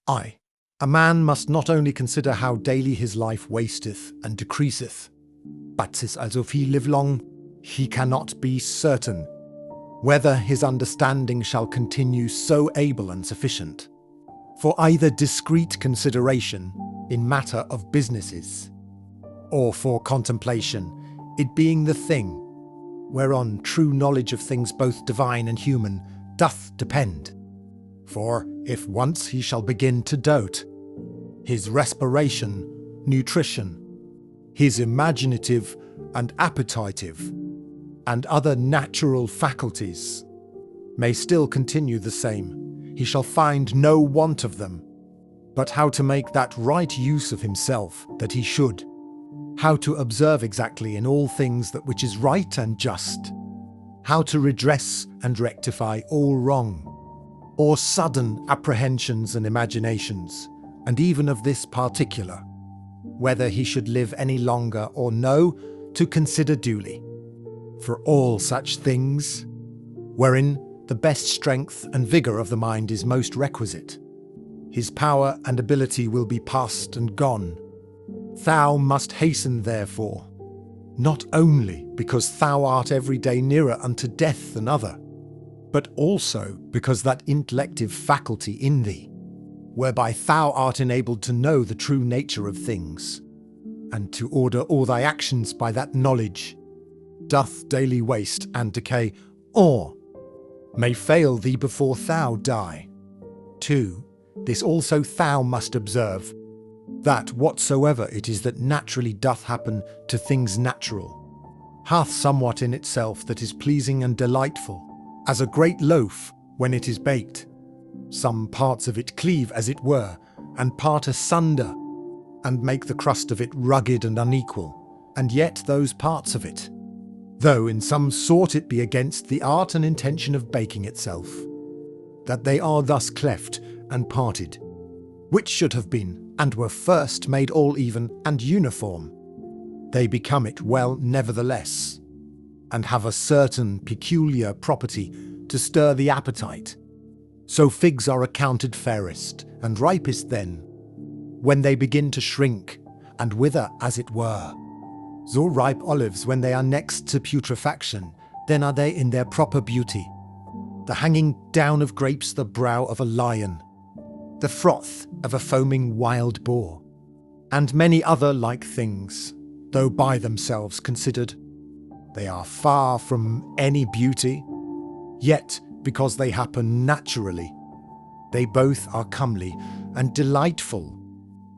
I. A man must not only consider how daily his life wasteth and decreaseth, but 'tis also he live long, he cannot be certain whether his understanding shall continue so able and sufficient for either discreet consideration in matter of businesses, or for contemplation, it being the thing whereon true knowledge of things both divine and human doth depend. For if once he shall begin to dote, his respiration, nutrition, his imaginative and appetitive, and other natural faculties may still continue the same, he shall find no want of them, but how to make that right use of himself that he should, how to observe exactly in all things that which is right and just, how to redress and rectify all wrong, or sudden apprehensions and imaginations, and even of this particular, whether he should live any longer or no, to consider duly. For all such things, wherein the best strength and vigour of the mind is most requisite, his power and ability will be past and gone. Thou must hasten therefore, not only because thou art every day nearer unto death than other, but also because that intellective faculty in thee, whereby thou art enabled to know the true nature of things, and to order all thy actions by that knowledge, doth daily waste and decay, or may fail thee before thou die. 2. This also thou must observe, that whatsoever it is that naturally doth happen to things natural, hath somewhat in itself that is pleasing and delightful, as a great loaf when it is baked. Some parts of it cleave, as it were, and part asunder, and make the crust of it rugged and unequal, and yet those parts of it, though in some sort it be against the art and intention of baking itself, that they are thus cleft and parted, which should have been, and were first made all even and uniform, they become it well nevertheless, and have a certain peculiar property to stir the appetite. So figs are accounted fairest and ripest then, when they begin to shrink and wither as it were. So ripe olives, when they are next to putrefaction, then are they in their proper beauty. The hanging down of grapes the brow of a lion, the froth of a foaming wild boar, and many other like things, though by themselves considered, they are far from any beauty, yet because they happen naturally, they both are comely and delightful,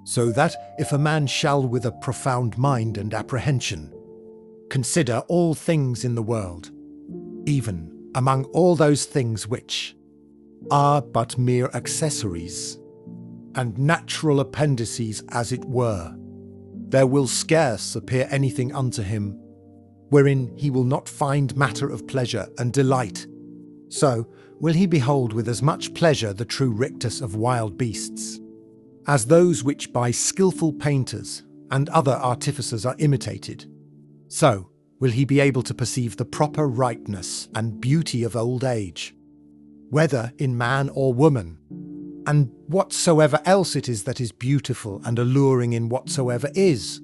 so that if a man shall with a profound mind and apprehension consider all things in the world, even among all those things which are but mere accessories and natural appendices as it were, there will scarce appear anything unto him wherein he will not find matter of pleasure and delight. So will he behold with as much pleasure the true rictus of wild beasts, as those which by skilful painters and other artificers are imitated. So will he be able to perceive the proper ripeness and beauty of old age, whether in man or woman, and whatsoever else it is that is beautiful and alluring in whatsoever is.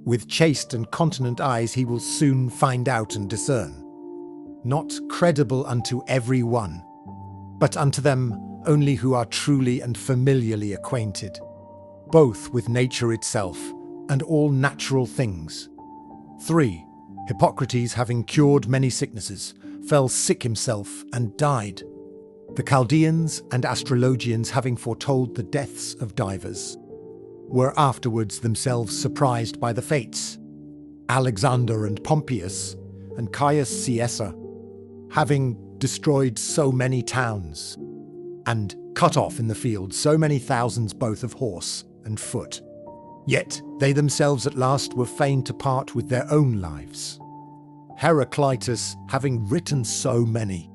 With chaste and continent eyes he will soon find out and discern, not credible unto every one, but unto them only who are truly and familiarly acquainted, both with nature itself and all natural things. 3. Hippocrates, having cured many sicknesses, fell sick himself and died. The Chaldeans and astrologians, having foretold the deaths of divers, were afterwards themselves surprised by the fates. Alexander and Pompeius and Caius Caesar, having destroyed so many towns, and cut off in the field so many thousands both of horse and foot, yet they themselves at last were fain to part with their own lives. Heraclitus, having written so many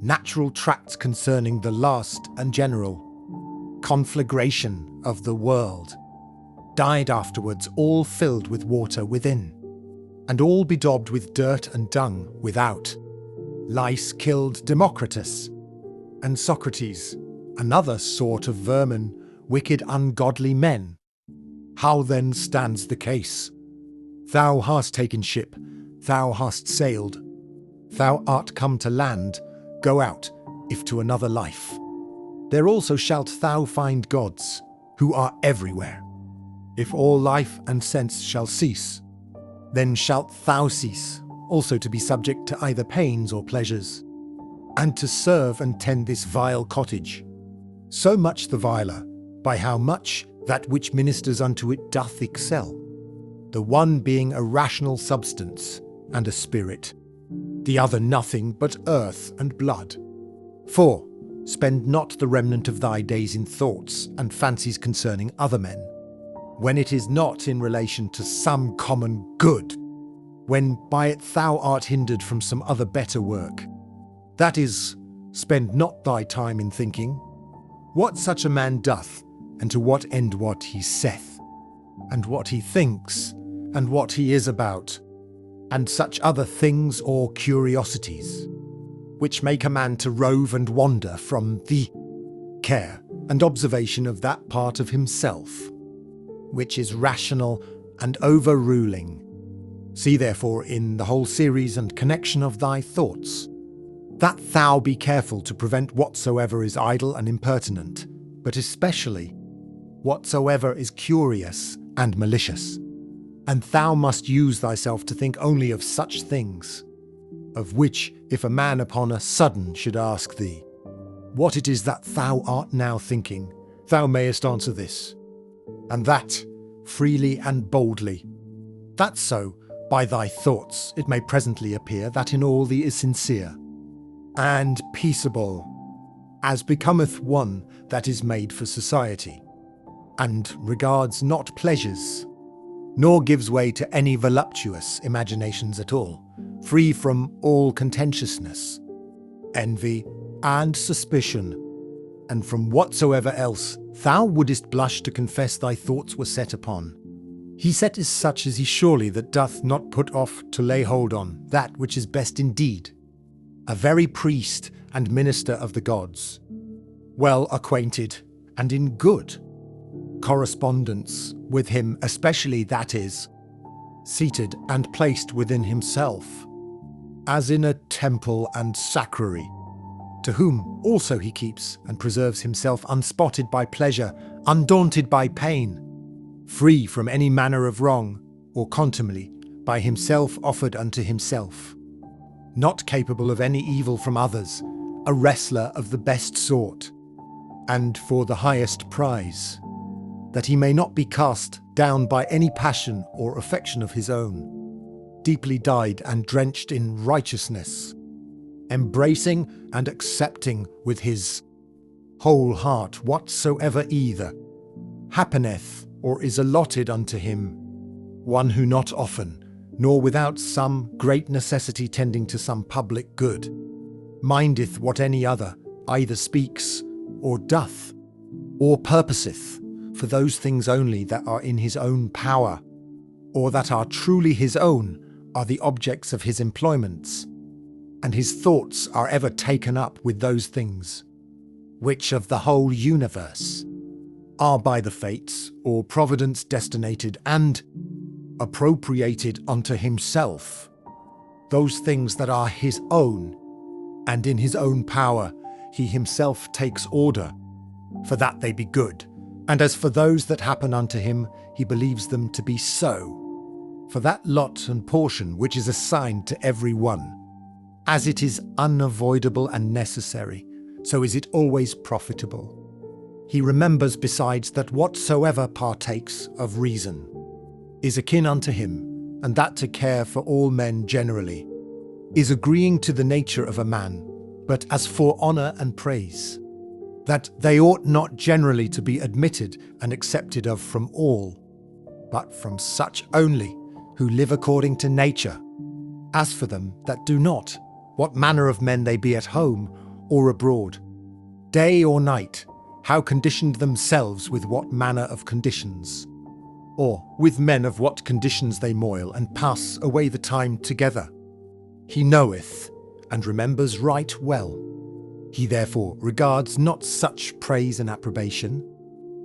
natural tracts concerning the last and general conflagration of the world, died afterwards all filled with water within, and all bedaubed with dirt and dung without. Lice killed Democritus, and Socrates, another sort of vermin, wicked ungodly men. How then stands the case? Thou hast taken ship, thou hast sailed, thou art come to land, go out, if to another life. There also shalt thou find gods, who are everywhere. If all life and sense shall cease, then shalt thou cease, also to be subject to either pains or pleasures, and to serve and tend this vile cottage. So much the viler, by how much that which ministers unto it doth excel, the one being a rational substance and a spirit, the other nothing but earth and blood. For spend not the remnant of thy days in thoughts and fancies concerning other men, when it is not in relation to some common good, when by it thou art hindered from some other better work. That is, spend not thy time in thinking what such a man doth, and to what end what he saith, and what he thinks, and what he is about, and such other things or curiosities, which make a man to rove and wander from the care and observation of that part of himself, which is rational and overruling. See therefore in the whole series and connection of thy thoughts, that thou be careful to prevent whatsoever is idle and impertinent, but especially whatsoever is curious and malicious. And thou must use thyself to think only of such things, of which if a man upon a sudden should ask thee, what it is that thou art now thinking, thou mayest answer this, and that, freely and boldly, that so, by thy thoughts, it may presently appear that in all thee is sincere, and peaceable, as becometh one that is made for society, and regards not pleasures, nor gives way to any voluptuous imaginations at all, free from all contentiousness, envy, and suspicion, and from whatsoever else thou wouldest blush to confess thy thoughts were set upon. He set is such as he surely that doth not put off to lay hold on that which is best indeed, a very priest and minister of the gods, well acquainted and in good correspondence with him, especially that is, seated and placed within himself, as in a temple and sacrary, to whom also he keeps and preserves himself unspotted by pleasure, undaunted by pain, free from any manner of wrong or contumely, by himself offered unto himself, not capable of any evil from others, a wrestler of the best sort, and for the highest prize, that he may not be cast down by any passion or affection of his own, deeply dyed and drenched in righteousness, embracing and accepting with his whole heart whatsoever either happeneth or is allotted unto him, one who not often, nor without some great necessity tending to some public good, mindeth what any other either speaks or doth, or purposeth for those things only that are in his own power, or that are truly his own, are the objects of his employments, and his thoughts are ever taken up with those things, which of the whole universe are by the fates or providence destinated and appropriated unto himself, those things that are his own, and in his own power he himself takes order, for that they be good, and as for those that happen unto him, he believes them to be so, for that lot and portion which is assigned to every one. As it is unavoidable and necessary, so is it always profitable. He remembers besides that whatsoever partakes of reason is akin unto him, and that to care for all men generally is agreeing to the nature of a man, but as for honour and praise, that they ought not generally to be admitted and accepted of from all, but from such only who live according to nature. As for them that do not, what manner of men they be at home or abroad, day or night, how conditioned themselves with what manner of conditions, or with men of what conditions they moil and pass away the time together, he knoweth and remembers right well. He therefore regards not such praise and approbation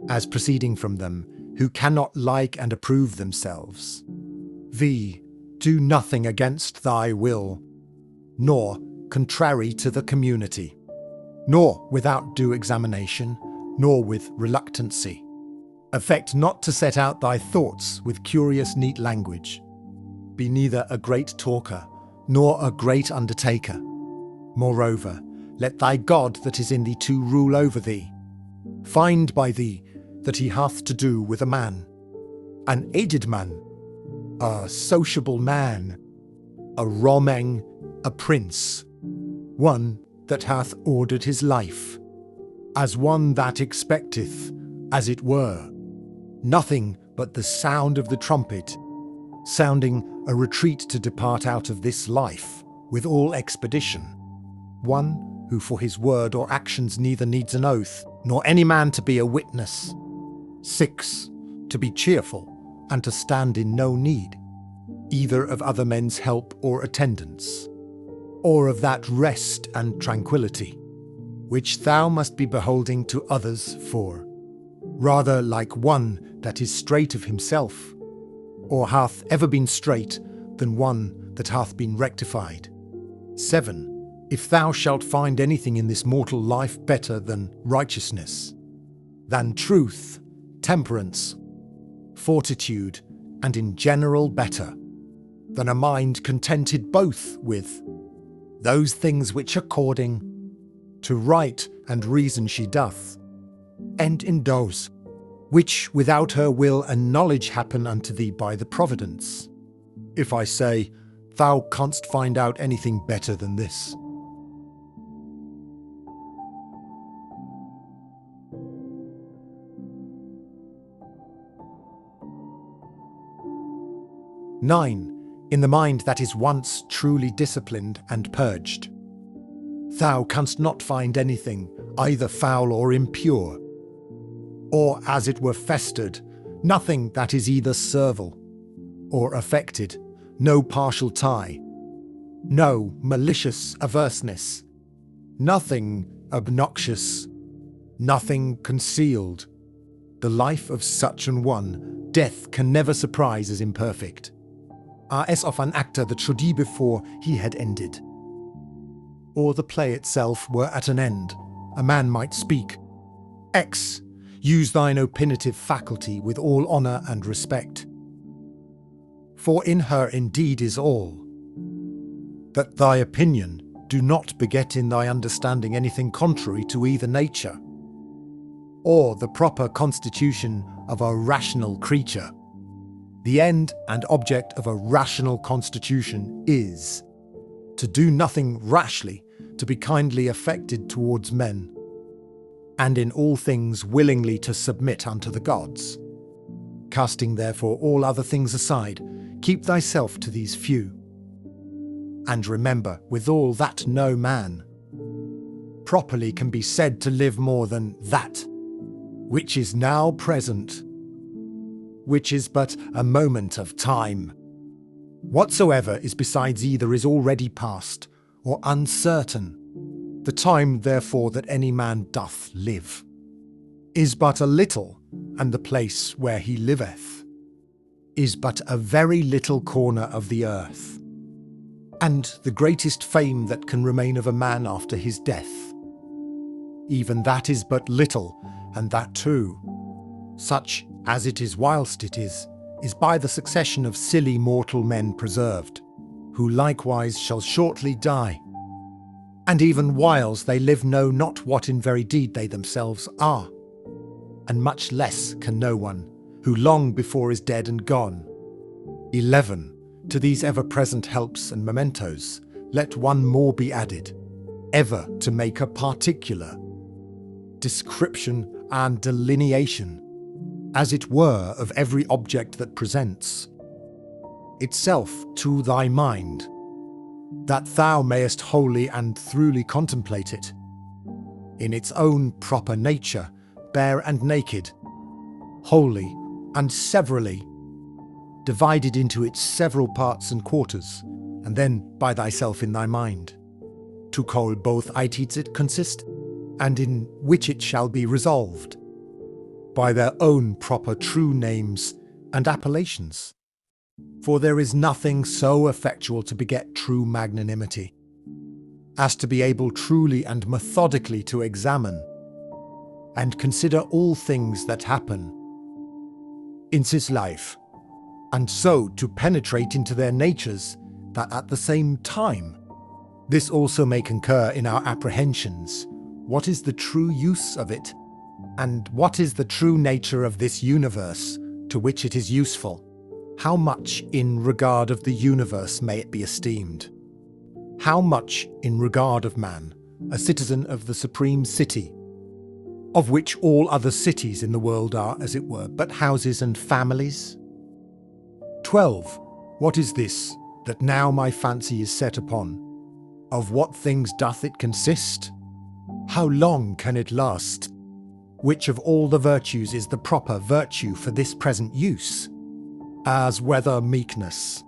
as proceeding from them who cannot like and approve themselves. Do nothing against thy will, nor contrary to the community, nor without due examination, nor with reluctancy. Affect not to set out thy thoughts with curious neat language. Be neither a great talker, nor a great undertaker. Moreover, let thy God that is in thee to rule over thee. Find by thee that he hath to do with a man, an aged man, a sociable man, a romeng, a prince, one that hath ordered his life, as one that expecteth, as it were, nothing but the sound of the trumpet, sounding a retreat to depart out of this life with all expedition, one who for his word or actions neither needs an oath, nor any man to be a witness. 6. To be cheerful, and to stand in no need, either of other men's help or attendance, or of that rest and tranquillity, which thou must be beholding to others for, rather like one that is straight of himself, or hath ever been straight, than one that hath been rectified. 7. If thou shalt find anything in this mortal life better than righteousness, than truth, temperance, fortitude, and in general better, than a mind contented both with those things which according to right and reason she doth, and in those which without her will and knowledge happen unto thee by the providence. If I say, thou canst find out anything better than this. Nine, in the mind that is once truly disciplined and purged. Thou canst not find anything either foul or impure, or as it were festered, nothing that is either servile or affected, no partial tie, no malicious averseness, nothing obnoxious, nothing concealed. The life of such an one, death can never surprise as imperfect. As of an actor that should ye before he had ended, or the play itself were at an end, a man might speak. X. Use thine opinative faculty with all honour and respect. For in her indeed is all. That thy opinion do not beget in thy understanding anything contrary to either nature, or the proper constitution of a rational creature. The end and object of a rational constitution is to do nothing rashly, to be kindly affected towards men, and in all things willingly to submit unto the gods. Casting therefore all other things aside, keep thyself to these few. And remember withal that no man properly can be said to live more than that which is now present, which is but a moment of time. Whatsoever is besides either is already past, or uncertain. The time, therefore, that any man doth live, is but a little, and the place where he liveth is but a very little corner of the earth. And the greatest fame that can remain of a man after his death, even that is but little, and that too, such as it is whilst it is by the succession of silly mortal men preserved, who likewise shall shortly die, and even whiles they live know not what in very deed they themselves are, and much less can know one, who long before is dead and gone. 11. To these ever-present helps and mementos, let one more be added, ever to make a particular description and delineation, as it were, of every object that presents itself to thy mind, that thou mayest wholly and throughly contemplate it, in its own proper nature, bare and naked, wholly and severally, divided into its several parts and quarters, and then by thyself in thy mind. to call both ites it consist, and in which it shall be resolved, by their own proper true names and appellations. For there is nothing so effectual to beget true magnanimity, as to be able truly and methodically to examine and consider all things that happen in this life, and so to penetrate into their natures, that at the same time this also may concur in our apprehensions, what is the true use of it, and what is the true nature of this universe to which it is useful? How much in regard of the universe may it be esteemed? How much in regard of man, a citizen of the supreme city, of which all other cities in the world are, as it were, but houses and families? 12. What is this that now my fancy is set upon? Of what things doth it consist? How long can it last? Which of all the virtues is the proper virtue for this present use? As whether meekness,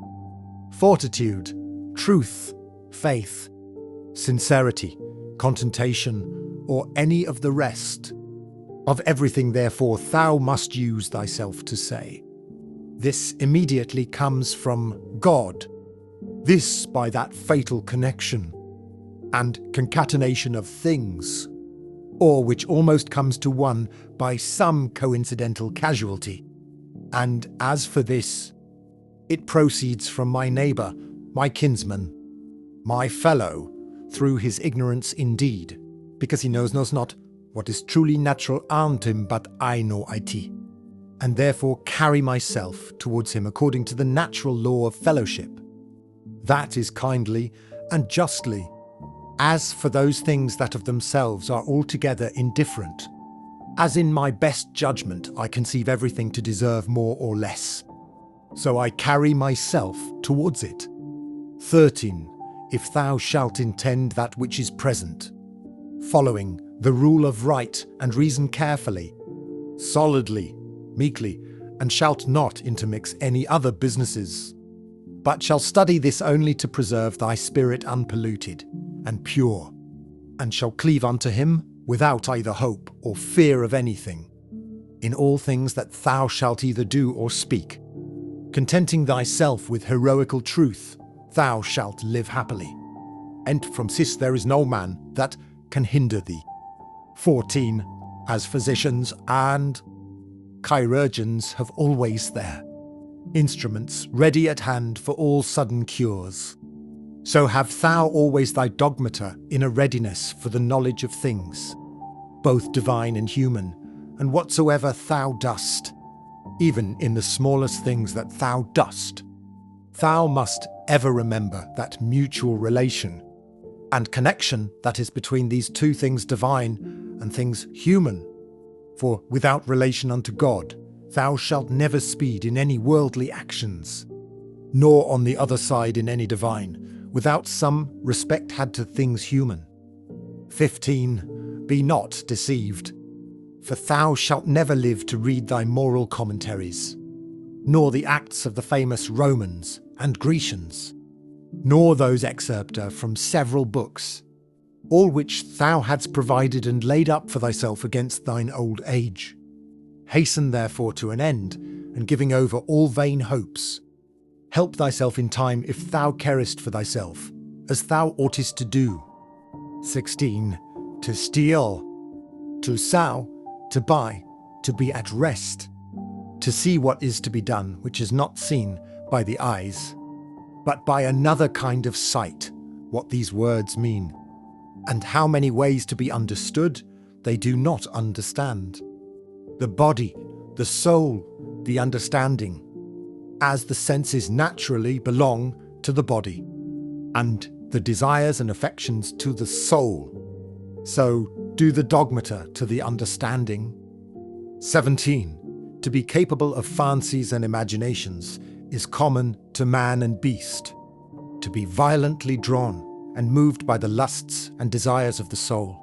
fortitude, truth, faith, sincerity, contentation, or any of the rest. Of everything, therefore, thou must use thyself to say. This immediately comes from God, this by that fatal connection and concatenation of things, or which almost comes to one by some coincidental casualty. And as for this, it proceeds from my neighbour, my kinsman, my fellow, through his ignorance indeed, because he knows not what is truly natural unto him, but I know it, and therefore carry myself towards him according to the natural law of fellowship. That is kindly and justly. As for those things that of themselves are altogether indifferent, as in my best judgment I conceive everything to deserve more or less, so I carry myself towards it. 13. If thou shalt intend that which is present, following the rule of right and reason carefully, solidly, meekly, and shalt not intermix any other businesses, but shall study this only to preserve thy spirit unpolluted and pure, and shall cleave unto him without either hope or fear of anything, in all things that thou shalt either do or speak, contenting thyself with heroical truth, thou shalt live happily, and from this there is no man that can hinder thee. 14. As physicians and chirurgeons have always their instruments ready at hand for all sudden cures, so have thou always thy dogmata in a readiness for the knowledge of things, both divine and human, and whatsoever thou dost, even in the smallest things that thou dost, thou must ever remember that mutual relation and connection that is between these two things divine and things human. For without relation unto God, thou shalt never speed in any worldly actions, nor on the other side in any divine, without some respect had to things human. 15. Be not deceived, for thou shalt never live to read thy moral commentaries, nor the acts of the famous Romans and Grecians, nor those excerpta from several books, all which thou hadst provided and laid up for thyself against thine old age. Hasten therefore to an end, and giving over all vain hopes, help thyself in time if thou carest for thyself, as thou oughtest to do. 16. To steal, to sow, to buy, to be at rest, to see what is to be done which is not seen by the eyes, but by another kind of sight, what these words mean, and how many ways to be understood they do not understand. The body, the soul, the understanding, as the senses naturally belong to the body, and the desires and affections to the soul, so do the dogmata to the understanding. 17. To be capable of fancies and imaginations is common to man and beast. To be violently drawn and moved by the lusts and desires of the soul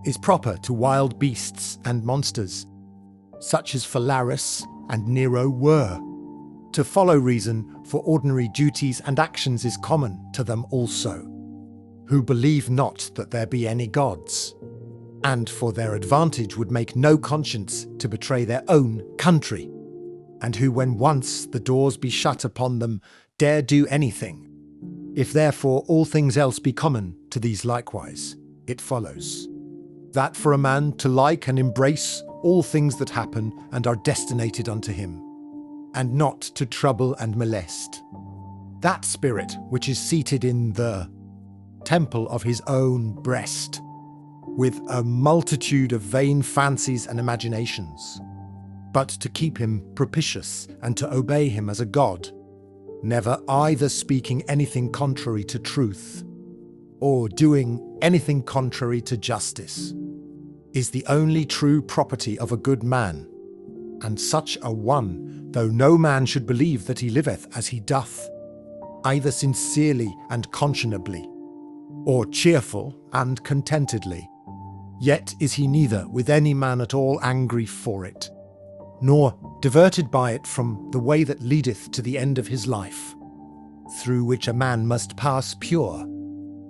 is proper to wild beasts and monsters, such as Phalaris and Nero were. To follow reason for ordinary duties and actions is common to them also. who believe not that there be any gods, and for their advantage would make no conscience to betray their own country, and who, when once the doors be shut upon them, dare do anything. If therefore all things else be common to these likewise, it follows that for a man to like and embrace all things that happen and are destinated unto him, and not to trouble and molest that spirit which is seated in the temple of his own breast, with a multitude of vain fancies and imaginations, but to keep him propitious and to obey him as a god, never either speaking anything contrary to truth or doing anything contrary to justice, is the only true property of a good man, and such a one, though no man should believe that he liveth as he doth, either sincerely and conscionably, or cheerful and contentedly, yet is he neither with any man at all angry for it, nor diverted by it from the way that leadeth to the end of his life, through which a man must pass pure,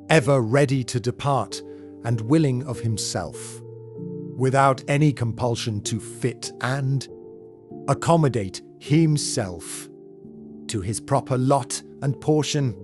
ever ready to depart and willing of himself, without any compulsion to fit and accommodate himself to his proper lot and portion,